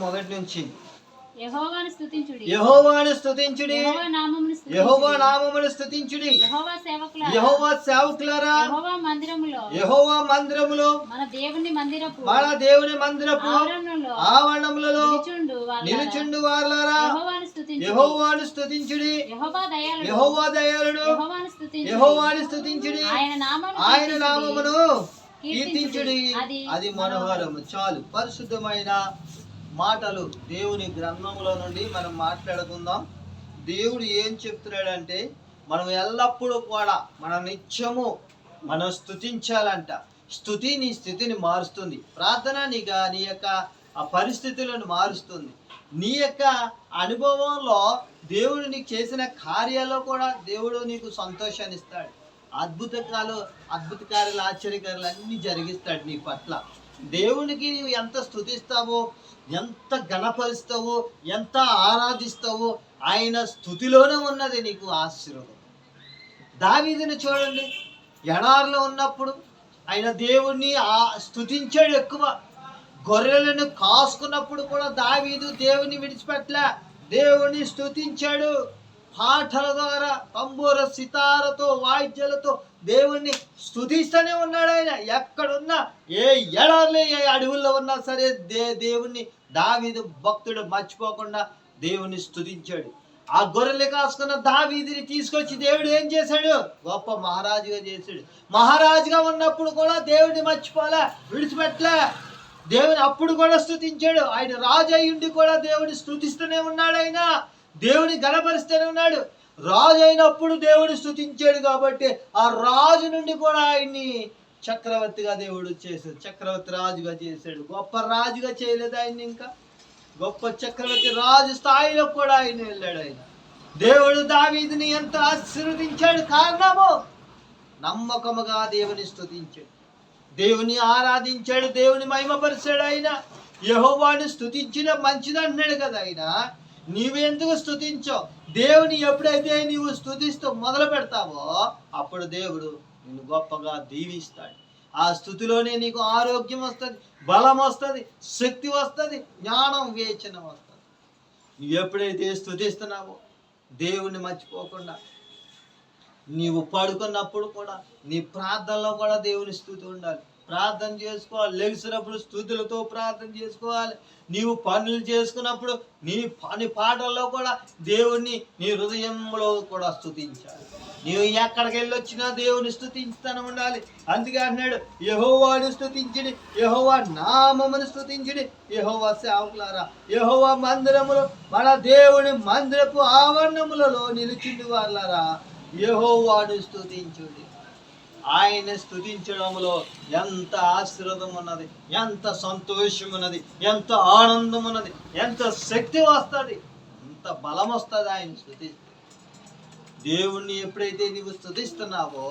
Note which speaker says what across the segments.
Speaker 1: మొదటి నుంచి
Speaker 2: యెహోవాను స్తుతించుడి,
Speaker 1: యెహోవాను స్తుతించుడి,
Speaker 2: యెహోవా నామమును స్తుతించుడి,
Speaker 1: యెహోవా నామమును స్తుతించుడి,
Speaker 2: యెహోవా సేవకులారా,
Speaker 1: యెహోవా సేవకులారా,
Speaker 2: యెహోవా
Speaker 1: మందిరములో
Speaker 2: మన దేవుని మందిరపు
Speaker 1: ఆవరణములలో నిలుచుండు వారలారా యెహోవాను స్తుతించుడి, యెహోవా దయాళుడు, యెహోవాను స్తుతించుడి, ఆయన నామమును కీర్తించుడి, అది మనోహరము. చాలు. పరిశుద్ధమైన మాటలు దేవుని గ్రంథంలో నుండి మనం మాట్లాడుకుందాం. దేవుడు ఏం చెప్తున్నాడంటే మనం ఎల్లప్పుడూ కూడా మన నిత్యము మనం స్తుతించాలంట. స్తుతి నీ స్థితిని మారుస్తుంది. ప్రార్థన నీ యొక్క ఆ పరిస్థితులను మారుస్తుంది. నీ యొక్క అనుభవంలో దేవుడు నీకు చేసిన కార్యాల్లో కూడా దేవుడు నీకు సంతోషాన్ని ఇస్తాడు. అద్భుత కార్యాలు ఆశ్చర్యకార్యాలు అన్ని జరిగిస్తాడు నీ పట్ల. దేవునికి నీవు ఎంత స్తుతిస్తావో, ఎంత ఘనపరుస్తావో, ఎంత ఆరాధిస్తావో ఆయన స్తుతిలోనే ఉన్నది నీకు ఆశీర్వాదం. దావీదుని చూడండి, ఎడారిలో ఉన్నప్పుడు ఆయన దేవుణ్ణి స్తుతించాడు ఎక్కువ. గొర్రెలను కాసుకున్నప్పుడు కూడా దావీదు దేవుని విడిచిపెట్టలే, దేవుణ్ణి స్తుతించాడు. పాటల ద్వారా, తంబూర సితారతో, వాయిద్యాలతో దేవుణ్ణి స్తుతిస్తూనే ఉన్నాడు. ఆయన ఎక్కడున్నా, ఏ ఎడారిలో, ఏ అడవుల్లో ఉన్నా సరే దేవుణ్ణి దావీదు భక్తుడు మర్చిపోకుండా దేవుణ్ణి స్తుతించాడు. ఆ గొర్రెలు కాసుకున్న దావీదుని తీసుకొచ్చి దేవుడు ఏం చేశాడు? గొప్ప మహారాజుగా చేశాడు. మహారాజుగా ఉన్నప్పుడు కూడా దేవుడిని మర్చిపోలే, విడిచిపెట్టలే. దేవుని అప్పుడు కూడా స్తుతించాడు. ఆయన రాజు అయ్యుండి కూడా దేవుడిని స్తుతిస్తూనే ఉన్నాడు. ఆయన దేవుని గణపరుస్తూనే ఉన్నాడు. రాజు అయినప్పుడు దేవుడు స్తుతించాడు కాబట్టి ఆ రాజు నుండి కూడా ఆయన్ని చక్రవర్తిగా దేవుడు చేశాడు. చక్రవర్తి రాజుగా చేశాడు. గొప్ప రాజుగా చేయలేదు ఆయన, ఇంకా గొప్ప చక్రవర్తి రాజు స్థాయిలో కూడా ఆయన వెళ్ళాడు. ఆయన దేవుడు దావీదుని ఎంత ఆశీర్వదించాడు. కారణము నమ్మకముగా దేవుని స్తుతించాడు, దేవుని ఆరాధించాడు, దేవుని మహిమపరిచాడు. ఆయన యెహోవాను స్తుతించిన మంచిది అన్నాడు కదా. ఆయన నీవెందుకు స్తుతించావు? దేవుని ఎప్పుడైతే నీవు స్తుతిస్తూ మొదలు పెడతావో అప్పుడు దేవుడు నిన్ను గొప్పగా దీవిస్తాడు. ఆ స్థుతిలోనే నీకు ఆరోగ్యం వస్తుంది, బలం వస్తుంది, శక్తి వస్తుంది, జ్ఞానం, వివేచన వస్తుంది. నువ్వు ఎప్పుడైతే స్తుతిస్తున్నావో దేవుని మర్చిపోకుండా, నీవు పడుకున్నప్పుడు కూడా నీ ప్రార్థనలో కూడా దేవుని స్తుతి ఉండాలి. ప్రార్థన చేసుకోవాలి. లెగిసినప్పుడు స్తుతులతో ప్రార్థన చేసుకోవాలి. నీవు పనులు చేసుకున్నప్పుడు నీ పాటల్లో కూడా దేవుణ్ణి నీ హృదయంలో కూడా స్తుతించాలి. నీవు ఎక్కడికి వెళ్ళొచ్చినా దేవుని స్తుతించుతూనే ఉండాలి. అందుకే అన్నాడు, యెహోవాను స్తుతించుడి, యెహోవా నామమును స్తుతించుడి, యెహోవా సేవకులారా, యెహోవా మందిరములో మన దేవుని మందిరపు ఆవరణములలో నిలుచుండి వారలారా యెహోవాను స్తుతించుడి. ఆయన స్తుతించడంలో ఎంత ఆశీర్వాదం ఉన్నది, ఎంత సంతోషం ఉన్నది, ఎంత ఆనందం ఉన్నది, ఎంత శక్తి వస్తుంది, ఎంత బలం వస్తుంది ఆయన స్తుతిస్తే. దేవుణ్ణి ఎప్పుడైతే నీవు స్తుతిస్తున్నావో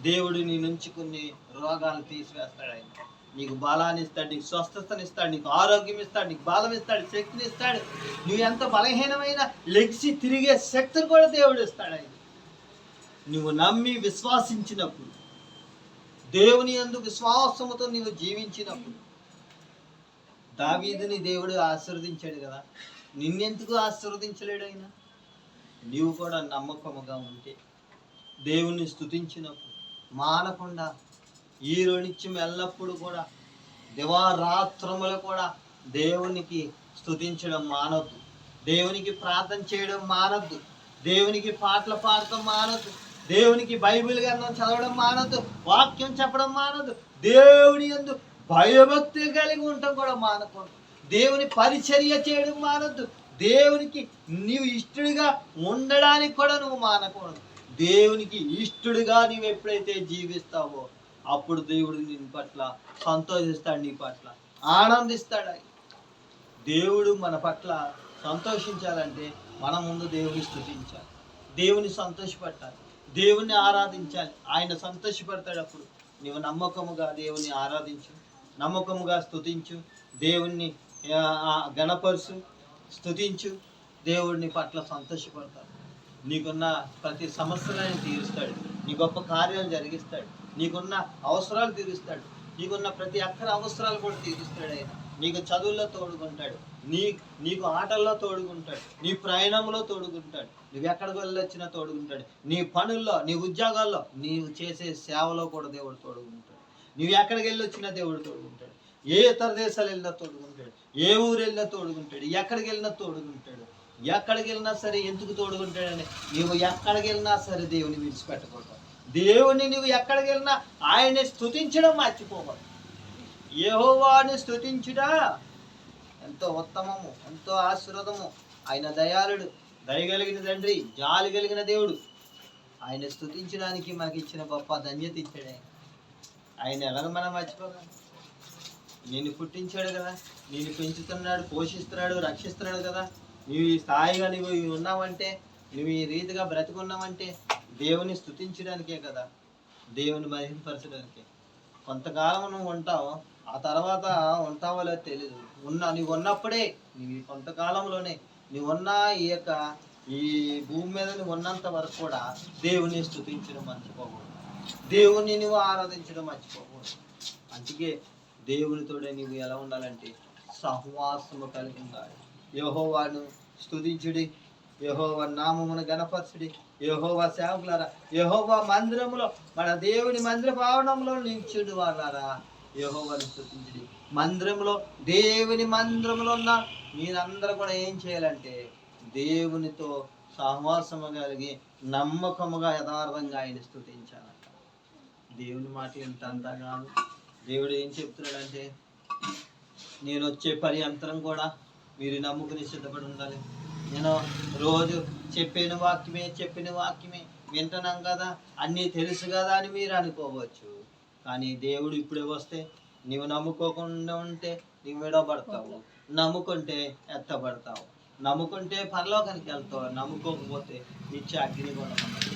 Speaker 1: దేవుడు నీ నుంచి కొన్ని రోగాలు తీసివేస్తాడు. ఆయన నీకు బలాన్ని ఇస్తాడు, నీకు స్వస్థతనిస్తాడు, నీకు ఆరోగ్యం ఇస్తాడు, నీకు బలం ఇస్తాడు, శక్తిని ఇస్తాడు. నువ్వు ఎంత బలహీనమైన లెగిసి తిరిగే శక్తిని కూడా దేవుడు ఇస్తాడు. ఆయన నువ్వు నమ్మి విశ్వాసించినప్పుడు, దేవుని యందు విశ్వాసముతో నీవు జీవించినప్పుడు, దావీదుని దేవుడు ఆశీర్వదించాడు కదా, నిన్నెందుకు ఆశీర్వదించలేడు ఆయన? నీవు కూడా నమ్మకముగా ఉంటే, దేవుణ్ణి స్తుతించినప్పుడు మానకుండా ఈ నిత్యం ఎల్లప్పుడూ కూడా దివారాత్రములు కూడా దేవునికి స్తుతించడం మానొద్దు, దేవునికి ప్రార్థన చేయడం మానొద్దు, దేవునికి పాటలు పాడటం మానొద్దు, దేవునికి బైబిల్ గ్రంథం చదవడం మానొద్దు, వాక్యం చెప్పడం మానొద్దు, దేవుని యందు భయభక్తి కలిగి ఉండటం కూడా మానకూడదు, దేవుని పరిచర్య చేయడం మానొద్దు, దేవునికి నీవు ఇష్టడిగా ఉండడానికి కూడా నువ్వు మానకూడదు. దేవునికి ఇష్టడిగా నీవు ఎప్పుడైతే జీవిస్తావో అప్పుడు దేవుడు నీ పట్ల సంతోషిస్తాడు, నీ పట్ల ఆనందిస్తాడు. దేవుడు మన పట్ల సంతోషించాలంటే మన ముందు దేవుని స్తుతించాలి, దేవుని సంతోషపెట్టాలి, దేవుణ్ణి ఆరాధించాలి. ఆయన సంతోషపడతాడు. అప్పుడు నీవు నమ్మకముగా దేవుని ఆరాధించు, నమ్మకముగా స్తుతించు, దేవుణ్ణి గణపరుచు, స్తుతించు, దేవుడిని పట్ల సంతోషపడతాడు. నీకున్న ప్రతి సమస్యలను తీరుస్తాడు, నీ గొప్ప కార్యాలు జరిగిస్తాడు, నీకున్న అవసరాలు తీరుస్తాడు, నీకున్న ప్రతి అక్కర అవసరాలు కూడా తీరుస్తాడు. ఆయన నీకు చదువుల్లో తోడుకుంటాడు, నీకు ఆటల్లో తోడుకుంటాడు, నీ ప్రయాణంలో తోడుకుంటాడు, నువ్వు ఎక్కడికి వెళ్ళొచ్చినా తోడుకుంటాడు, నీ పనుల్లో, నీ ఉద్యోగాల్లో, నీవు చేసే సేవలో కూడా దేవుడు తోడుకుంటాడు. నువ్వు ఎక్కడికి వెళ్ళొచ్చినా దేవుడు తోడుకుంటాడు. ఏ ఇతర దేశాలు వెళ్ళినా తోడుకుంటాడు, ఏ ఊరు వెళ్ళినా తోడుకుంటాడు, ఎక్కడికి వెళ్ళినా తోడుకుంటాడు. ఎక్కడికి వెళ్ళినా సరే ఎందుకు తోడుకుంటాడని, నువ్వు ఎక్కడికి వెళ్ళినా సరే దేవుని విడిచిపెట్టకూడదు. దేవుని నువ్వు ఎక్కడికి వెళ్ళినా ఆయన్ని స్తుతించడం మర్చిపోవాలి. యెహోవాను స్తుతించుడా ఎంతో ఉత్తమము, ఎంతో ఆశీర్వాదము. ఆయన దయాళుడు, దయగలిగిన తండ్రి, జాలి కలిగిన దేవుడు. ఆయన స్తుతించడానికి మనకి ఇచ్చిన గొప్ప ధన్యత ఇచ్చాడు. ఆయన ఎలాగ మనం మర్చిపోగలం? నిన్ను పుట్టించాడు కదా, నిన్ను పెంచుతున్నాడు, పోషిస్తున్నాడు, రక్షిస్తున్నాడు కదా. నువ్వు ఈ స్థాయిగా నువ్వు ఉన్నావంటే, నువ్వు ఈ రీతిగా బ్రతికున్నావంటే దేవుని స్తుతించడానికే కదా, దేవుని మహిమపరచడానికే. కొంతకాలం నువ్వు ఉంటావు, ఆ తర్వాత ఉంటావో లేదో తెలీదు. నువ్వు ఉన్నప్పుడే, నువ్వు కొంతకాలంలోనే నువ్వు ఉన్న ఈ భూమి మీద నువ్వు ఉన్నంత వరకు కూడా దేవుని స్తుతించడం మర్చిపోకూడదు, దేవుని నువ్వు ఆరాధించడం మర్చిపోకూడదు. అందుకే దేవునితోడే నువ్వు ఎలా ఉండాలంటే సహవాసము కలిగి ఉండాలి. యెహోవాను స్తుతించుడి, యెహోవా నామమును గణపరచుడి. యెహోవా సేవకులారా, యెహోవా మందిరములో, మన దేవుని మందిర భవనంలో నిల్చుడు వాళ్ళారా యెహోవాను స్తుతించుడి. మందిరంలో, దేవుని మందిరంలో ఉన్న మీరందరూ కూడా ఏం చేయాలంటే దేవునితో సహవాసము కలిగి నమ్మకముగా యథార్థంగా ఆయన స్తుతించాలంట. దేవుని మాట ఎంత అంతగా దేవుడు ఏం చెప్తున్నాడంటే, నేను వచ్చే పర్యంతరం కూడా మీరు నమ్ముకుని సిద్ధపడి ఉండాలి. నేను రోజు చెప్పిన వాక్యమే వింటున్నాం కదా, అన్నీ తెలుసు కదా అని మీరు అనుకోవచ్చు. కానీ దేవుడు ఇప్పుడే వస్తే నీవు నమ్ముకోకుండా ఉంటే నీవు విడవబడతావు, నమ్ముకుంటే ఎత్తబడతావు. నమ్ముకుంటే పరలోకానికి వెళ్తావు, నమ్ముకోకపోతే నిత్య అగ్ని కూడా ఉన్నది.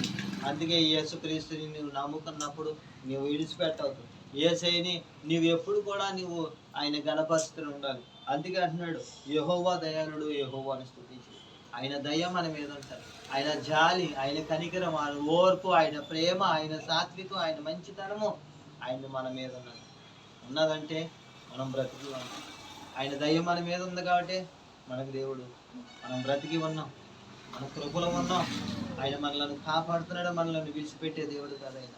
Speaker 1: అందుకే యేసుక్రీస్తుని నువ్వు నమ్ముకున్నప్పుడు నువ్వు విడిచిపెట్టవద్దు. యేసయ్యని నువ్వు ఎప్పుడు కూడా నువ్వు ఆయన గణపరుస్తూ ఉండాలి. అందుకే అంటున్నాడు, యెహోవా దయాళుడు, యెహోవాను స్తుతించు. ఆయన దయ మన మీద ఉంటారు, ఆయన జాలి, ఆయన కనికరం, ఆయన ఓర్పు, ఆయన ప్రేమ, ఆయన సాత్వికం, ఆయన మంచితనము ఆయన మన మీద ఉన్నదంటే మనం బ్రతికి. ఆయన దయ మన మీద ఉంది కాబట్టి మనకు దేవుడు, మనం బ్రతికి ఉన్నాం, మన కృపలో ఉన్నాం. ఆయన మనల్ని కాపాడుతున్నాడు, మనల్ని విడిచిపెట్టే దేవుడు కదా. ఆయన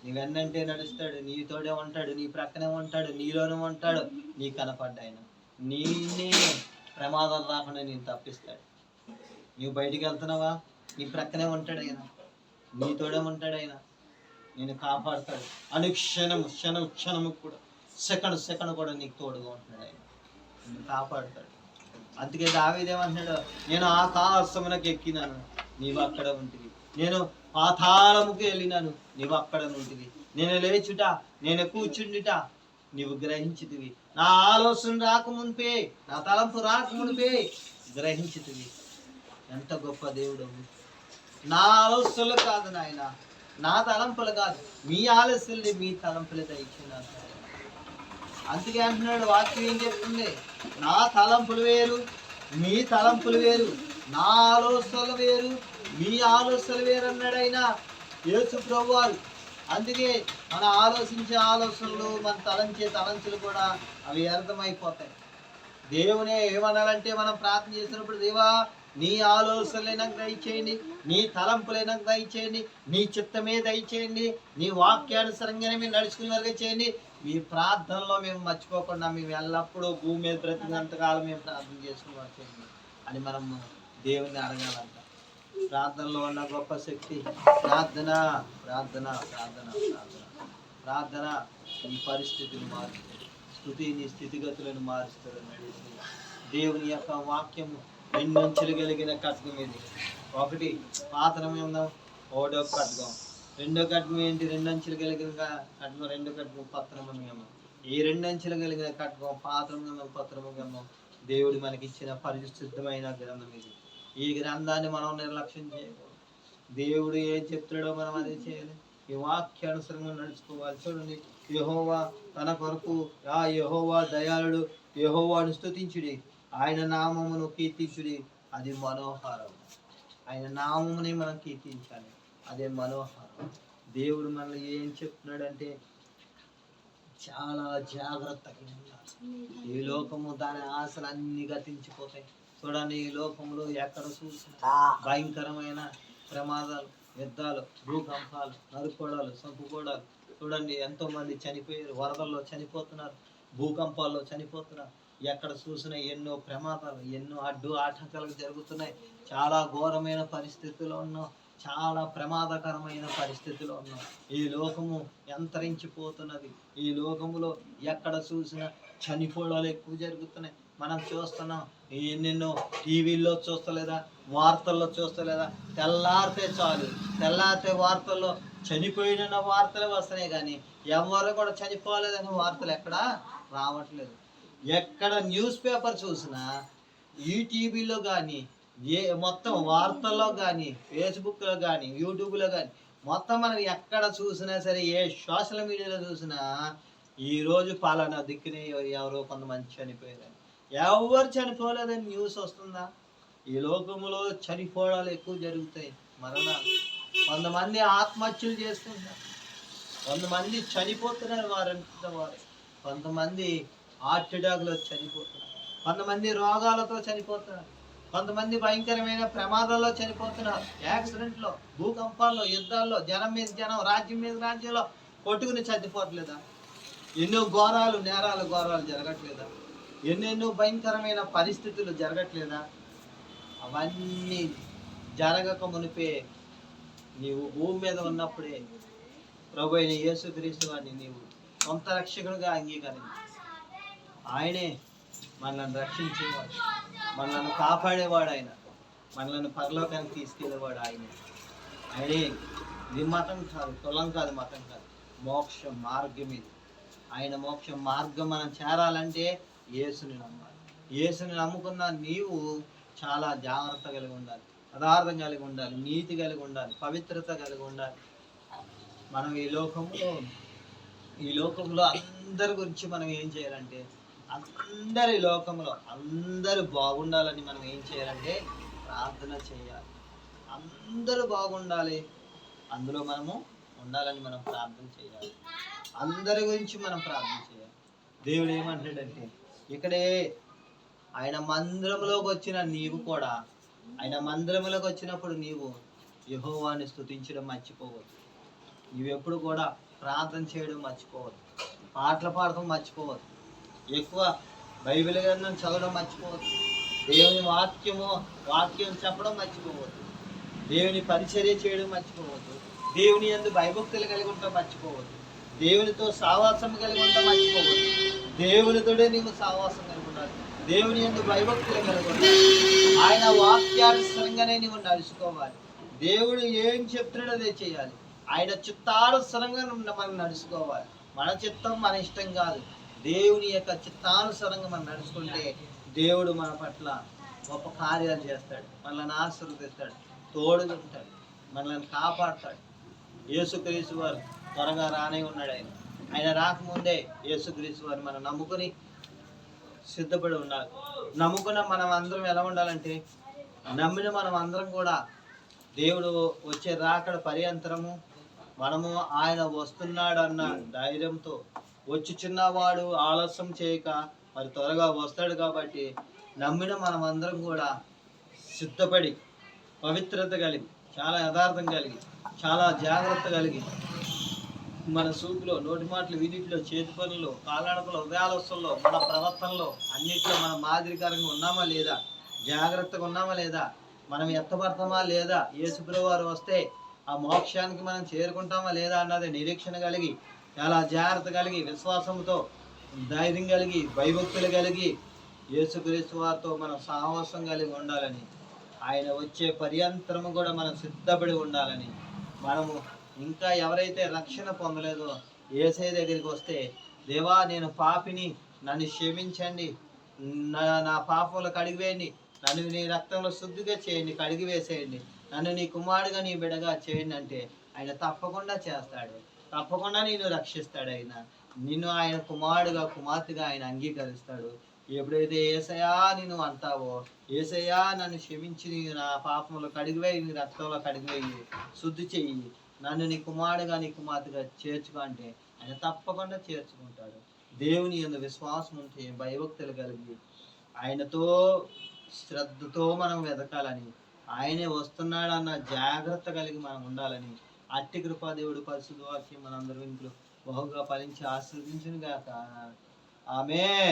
Speaker 1: నీవెన్నంటే నడుస్తాడు, నీతోడే ఉంటాడు, నీ ప్రక్కనే ఉంటాడు, నీలోనే ఉంటాడు. నీ కనపడ్డ ఆయన నీనే ప్రమాదాలు రాకుండా నేను తప్పిస్తాడు. నువ్వు బయటికి వెళ్తున్నావా, నీ ప్రక్కనే ఉంటాడు ఆయన, నీతోడే ఉంటాడు ఆయన, నేను కాపాడుతాడు. క్షణము కూడా, సెకండ్ కూడా నీకు తోడుగా ఉంటున్నాడు ఆయన, నేను కాపాడుతాడు. అందుకే దావీదేమంటున్నాడు, నేను ఆకాశమునకు ఎక్కినాను, నీవు అక్కడ ఉంటివి, నేను పాతాళముకు వెళ్ళినాను, నీవు అక్కడ ఉంటివి, నేను లేచుట, నేను కూర్చుండిట నీవు గ్రహించితివి, నా ఆలోచన రాకమునిపే, నా తలంపు రాకమునిపే గ్రహించితివి. ఎంత గొప్ప దేవుడు! నా ఆలోచనలు కాదు నాయన, నా తలంపులు కాదు, మీ ఆలోచనలు, మీ తలంపులు దయచేయను. అందుకే అంటున్నాడు, వాక్యం ఏం చెప్తుంది, నా తలంపులు వేరు, మీ తలంపులు వేరు, నా ఆలోచనలు వేరు, మీ ఆలోచనలు వేరు అన్నాడు ఆయన యేసు ప్రభువారు. అందుకే మన ఆలోచించే ఆలోచనలు, మన తలంచే తలంచులు కూడా అవి వ్యర్థమైపోతాయి. దేవునే ఏమనాలంటే, మనం ప్రార్థన చేసినప్పుడు, దేవా నీ ఆలోచనలే నాకు దయచేయండి, నీ తలంపులే నాకు దయచేయండి, నీ చిత్తమే దయచేయండి, నీ వాక్యానుసరంగానే మేము నడుచుకునే వరకు చేయండి. మీ ప్రార్థనలో మేము మర్చిపోకుండా మేము ఎల్లప్పుడూ భూమి మీద బ్రతికినంతకాలం మేము ప్రార్థన చేసుకుని వచ్చేయండి అని మనం దేవుని అడగాలంట. ప్రార్థనలో ఉన్న గొప్ప శక్తి ప్రార్థన. ప్రార్థన ప్రార్థన ప్రార్థన ప్రార్థన నీ పరిస్థితిని మారుస్తుంది, స్తుతి నీ స్థితిగతులను మారుస్తుంది. దేవుని యొక్క వాక్యము రెండంచులు కలిగిన ఖడ్గం ఇది. ఒకటి పాత్రం ఉందాం, ఒకటో ఖడ్గం. రెండో ఖడ్గం ఏంటి? రెండంచులు కలిగిన ఖడ్గం, రెండో ఖడ్గం పత్రము గమం. ఈ రెండంచులు కలిగిన ఖడ్గం, పాత్రము గమం, పత్రము గమం దేవుడు మనకి ఇచ్చిన పరిశుద్ధమైన గ్రంథం ఇది. ఈ గ్రంథాన్ని మనం నిర్లక్ష్యం చేయకూడదు. దేవుడు ఏం చెప్తాడో మనం అదే చేయాలి, ఈ వాక్యానుసరంగా నడుచుకోవాలి. చూడండి, యెహోవా తన కొరకు, యెహోవా దయాళుడు, యెహోవాను స్తుతించుడి, ఆయన నామమును కీర్తించుడి, అది మనోహారం. ఆయన నామముని మనం కీర్తించాలి, అదే మనోహారం. దేవుడు మనల్ని ఏం చెప్తున్నాడంటే, చాలా జాగ్రత్తగా ఉండాలి. ఈ లోకము దాని ఆశలు అన్ని గతించిపోతాయి. చూడండి, ఈ లోకంలో ఎక్కడ చూసినా భయంకరమైన ప్రమాదాలు, యుద్ధాలు, భూకంపాలు, నరుకోడాలు, చంపుకోడాలు. చూడండి, ఎంతో మంది చనిపోయారు, వరదల్లో చనిపోతున్నారు, భూకంపాల్లో చనిపోతున్నారు. ఎక్కడ చూసినా ఎన్నో ప్రమాదాలు, ఎన్నో ఆటంకాలు జరుగుతున్నాయి. చాలా ఘోరమైన పరిస్థితుల్లో ఉన్నాం, చాలా ప్రమాదకరమైన పరిస్థితిలో ఉన్నాం. ఈ లోకము అంతరించిపోతున్నది. ఈ లోకములో ఎక్కడ చూసినా చనిపోవడాలు ఎక్కువ జరుగుతున్నాయి. మనం చూస్తున్నాం, ఎన్నెన్నో టీవీల్లో చూస్తలేదా, వార్తల్లో చూస్తలేదా? తెల్లారితే చాలు, తెల్లారితే వార్తల్లో చనిపోయిన వార్తలే వస్తున్నాయి, కానీ ఎవరు కూడా చనిపోలేదని వార్తలు ఎక్కడా రావట్లేదు. ఎక్కడ న్యూస్ పేపర్ చూసినా, ఈటీవీలో కానీ, మొత్తం వార్తల్లో కానీ, ఫేస్బుక్లో కానీ, యూట్యూబ్లో కానీ, మొత్తం మనకి ఎక్కడ చూసినా సరే, ఏ సోషల్ మీడియాలో చూసినా ఈరోజు పలానా దిక్కునే ఎవరో కొంతమంది చనిపోయారని. ఎవరు చనిపోలేదని న్యూస్ వస్తుందా? ఈ లోకంలో చనిపోవడాలు ఎక్కువ జరుగుతాయి, మరణాలు. కొంతమంది ఆత్మహత్యలు చేసుకుంటారు, కొంతమంది చనిపోతున్నారు వారంతా వారు, కొంతమంది హార్ట్ అటాక్లో చనిపోతున్నారు, కొంతమంది రోగాలతో చనిపోతున్నారు, కొంతమంది భయంకరమైన ప్రమాదాల్లో చనిపోతున్నారు, యాక్సిడెంట్లో, భూకంపాల్లో, యుద్ధాల్లో, జనం మీద జనం, రాజ్యం మీద రాజ్యంలో కొట్టుకుని చనిపోవట్లేదా? ఎన్నో ఘోరాలు జరగట్లేదా? ఎన్నెన్నో భయంకరమైన పరిస్థితులు జరగట్లేదా? అవన్నీ జరగక మునిపే నీవు భూమి మీద ఉన్నప్పుడే ప్రభు అయిన యేసుక్రీస్తు వారిని నీవు సొంత రక్షకుడుగా అంగీకరించి, ఆయనే మనల్ని రక్షించేవాడు, మనల్ని కాపాడేవాడు, ఆయన మనల్ని పరలోకానికి తీసుకెళ్ళేవాడు. ఆయనే. ఇది మతం కాదు, కులం కాదు, మతం కాదు, మోక్ష మార్గం ఇది. ఆయన మోక్ష మార్గం మనం చేరాలంటే యేసుని నమ్మాలి. యేసుని నమ్ముకున్న నీవు చాలా జాగ్రత్త కలిగి ఉండాలి, పదార్థం కలిగి ఉండాలి, నీతి కలిగి ఉండాలి, పవిత్రత కలిగి ఉండాలి. మనం ఈ లోకంలో అందరి గురించి మనం ఏం చేయాలంటే, అందరి లోకంలో అందరూ బాగుండాలని మనం ఏం చేయాలంటే ప్రార్థన చేయాలి. అందరూ బాగుండాలి, అందులో మనము ఉండాలని మనం ప్రార్థన చేయాలి. అందరి గురించి మనం ప్రార్థన చేయాలి. దేవుడు ఏమంటాడంటే, ఇక్కడే ఆయన మందిరంలోకి వచ్చిన నీవు కూడా, ఆయన మందిరంలోకి వచ్చినప్పుడు నీవు యెహోవాని స్తుతించడం మర్చిపోవద్దు. నీవెప్పుడు కూడా ప్రార్థన చేయడం మర్చిపోవద్దు, పాటలు పాడటం మర్చిపోవద్దు, ఎక్కువ బైబిల్ గ్రంథం చదవడం మర్చిపోవద్దు, దేవుని వాక్యం చెప్పడం మర్చిపోవద్దు, దేవుని పరిచర్య చేయడం మర్చిపోవద్దు, దేవుని యందు భయభక్తులు కలిగి ఉండటం మర్చిపోవద్దు, దేవునితో సావాసం కలిగి ఉండటం మర్చిపోవద్దు. దేవునితోనే నీవు సావాసం కలిగి ఉండాలి, దేవుని యందు భయభక్తులు కలిగి ఉండాలి, ఆయన వాక్యానుసరంగానే నీవు నడుచుకోవాలి. దేవుడు ఏం చెప్తున్నాడో అదే చేయాలి, ఆయన చిత్తానుసరంగా మనం నడుచుకోవాలి. మన చిత్తం మన ఇష్టం కాదు, దేవుని యొక్క చిత్తానుసరంగా మనం నడుచుకుంటే దేవుడు మన పట్ల గొప్ప కార్యాలు చేస్తాడు, మనల్ని ఆశీర్వదిస్తాడు, తోడుగా ఉంటాడు, మనల్ని కాపాడుతాడు. యేసుక్రీస్తు వారు త్వరగా రానే ఉన్నాడు. ఆయన రాకముందే యేసుక్రీస్తు వారు మనం నమ్ముకొని సిద్ధపడి ఉండాలి. నమ్ముకున్న మనం అందరం ఎలా ఉండాలంటే, నమ్మిన మనం అందరం కూడా దేవుడు వచ్చే రాకడ పర్యంతరము మనము ఆయన వస్తున్నాడన్న ధైర్యంతో, వచ్చి చిన్నవాడు ఆలస్యం చేయక మరి త్వరగా వస్తాడు కాబట్టి నమ్మిన మనం అందరం కూడా సిద్ధపడి, పవిత్రత కలిగి, చాలా యథార్థం కలిగి, చాలా జాగ్రత్త కలిగి, మన సూపులో, నోటి మాటలు, వీధిలో, చేతి పనుల్లో, కాళ్ళనడకలో, ఉదయాలస్సుల్లో, మన ప్రవర్తనలో అన్నింటిలో మనం మాదిరికరంగా ఉన్నామా లేదా, జాగ్రత్తగా ఉన్నామా లేదా, మనం ఎత్తపడతామా లేదా, యేసుప్రభువు వారు వస్తే ఆ మోక్షానికి మనం చేరుకుంటామా లేదా అన్నది నిరీక్షణ కలిగి, చాలా జాగ్రత్త కలిగి, విశ్వాసంతో, ధైర్యం కలిగి, భయభక్తులు కలిగి యేసుక్రీస్తు వారితో మనం సహవాసం కలిగి ఉండాలని, ఆయన వచ్చే పర్యంతరము కూడా మనం సిద్ధపడి ఉండాలని, మనము ఇంకా ఎవరైతే రక్షణ పొందలేదో యేసయ్య దగ్గరికి వస్తే, దేవా నేను పాపిని, నన్ను క్షమించండి, నా పాపంలో కడిగివేయండి, నన్ను నీ రక్తంలో శుద్ధిగా చేయండి, కడిగి వేసేయండి, నన్ను నీ కుమారుడుగా నీ బిడ్డగా చేయండి అంటే ఆయన తప్పకుండా చేస్తాడు, తప్పకుండా నేను రక్షిస్తాడు. నిన్ను ఆయన కుమారుడుగా, కుమార్తెగా ఆయన అంగీకరిస్తాడు. ఎప్పుడైతే యేసయ్యా నేను అంటావో, యేసయ్యా నన్ను క్షమించి నా పాపంలో కడిగివేయి, నీ రక్తంలో కడిగివేయి, శుద్ధి చెయ్యి, నన్ను నీ కుమారుడుగా, నీ కుమార్తెగా చేర్చుకో అంటే ఆయన తప్పకుండా చేర్చుకుంటాడు. దేవుని యందు విశ్వాసం ఉంటే, భయభక్తులు కలిగి ఆయనతో శ్రద్ధతో మనం వెతకాలని, ఆయనే వస్తున్నాడన్న జాగ్రత్త కలిగి మనం ఉండాలని అట్టి కృపా దేవుడు పరిశుద్ధ వాక్యం మనందరూ ఇంట్లో బహుగా ఫలించి ఆశీర్వదించును గాక. ఆమేన్.